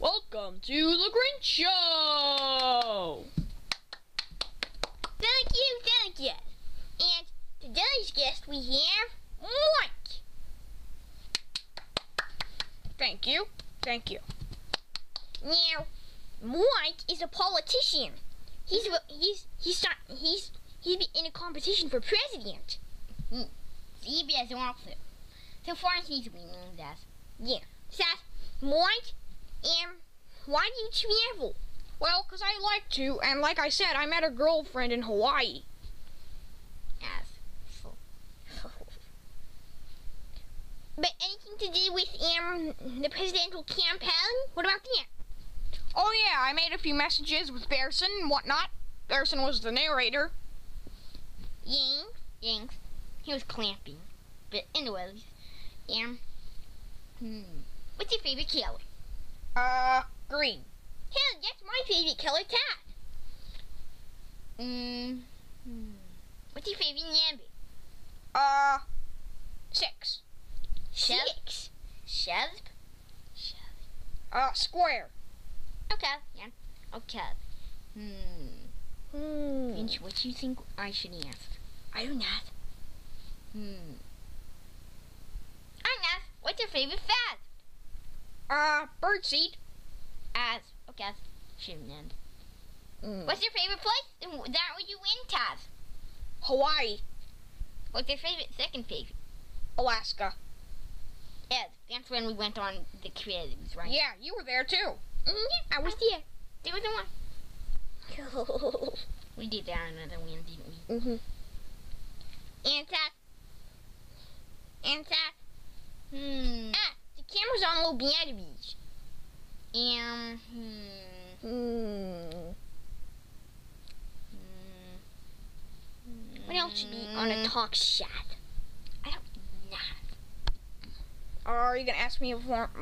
Welcome to the Grinch Show! Thank you. And today's guest we have Mike. Thank you. Now, Mike is a politician. He's in a competition for president. CBS also. So far he's winning that. Yeah. So, Mike, why do you travel? Well, 'cause I like to, and like I said, I met a girlfriend in Hawaii. Yes. But anything to do with the presidential campaign? What about that? Oh yeah, I made a few messages with Bearson and whatnot. Bearson was the narrator. Yanks. He was clamping. But anyways, what's your favorite color? Green. Hell, that's my favorite color, cat. What's your favorite number? 6. Six. Square. Okay, yeah. Okay. Finch, what do you think I should ask? I don't know. I know. What's your favorite fad? Birdseed. Okay. Shouldn't end. What's your favorite place? That where you win, Taz? Hawaii. What's your second favorite? Alaska. Ed, that's when we went on the cruise, right? Yeah, you were there too. Yeah, I was there. There was the one. We did that on another one, didn't we? And that. The camera's on low batteries. What else should be on a talk chat? I don't know. Are you gonna ask me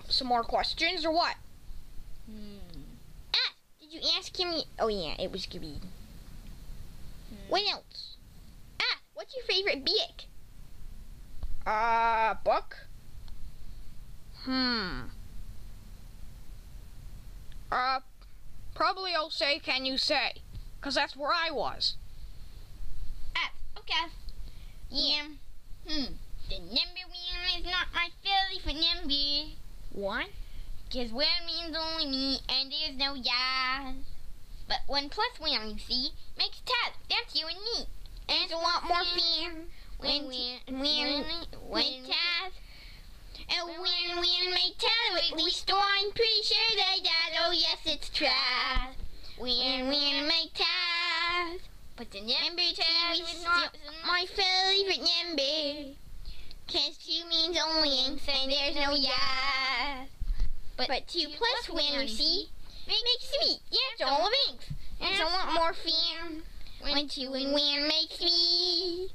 some more questions or what? Did you ask him? Oh yeah, it was Gibby. What else? What's your favorite book? Book? Probably I'll say Can You Say? 'Cause that's where I was. Okay. Yeah. The number one is not my favorite number. What? 'Cause one means only me, and there's no yes. But 1 plus 1, you see, makes 10. That's you and me. And it's a lot more fun when Taz. And when make Taz, at least I'm pretty sure they died. Oh yes, it's Taz. When make Taz. But the number Number 2 Taz is is not my favorite number. 'Cause 2 means only and there's no yes. But 2 plus 1, you see, makes 3. Yeah, it's all it makes. And it's a lot more fun when 2 and 1 make 3.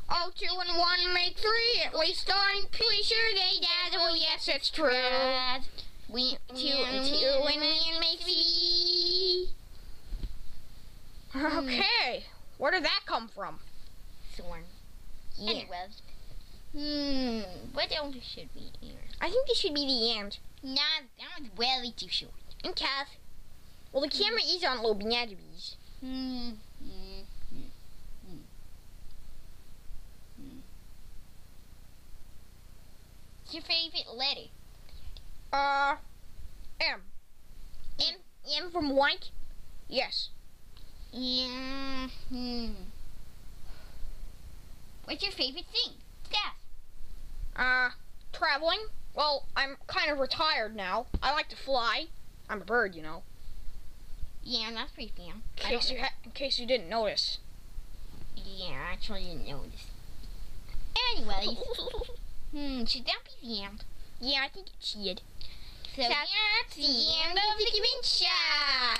Oh, 2 and 1 make 3. At least I'm pretty sure they died. Oh yes, it's true. 2 and 1 make 3. Okay, where did that come from? Thorn. Yeah. Anyways. What else should we hear? I think this should be the end. Nah, that was way too short. And Kath. Well, the camera is on low batteries. What's your favorite letter? M. M from White. Yes. What's your favorite thing? Steph. Traveling. Well, I'm kind of retired now. I like to fly. I'm a bird, you know. Yeah, that's pretty fun. In case you didn't notice. Yeah, I actually didn't notice. Anyways, should that be the end? Yeah, I think it should. So that's the end of the Grinch Show.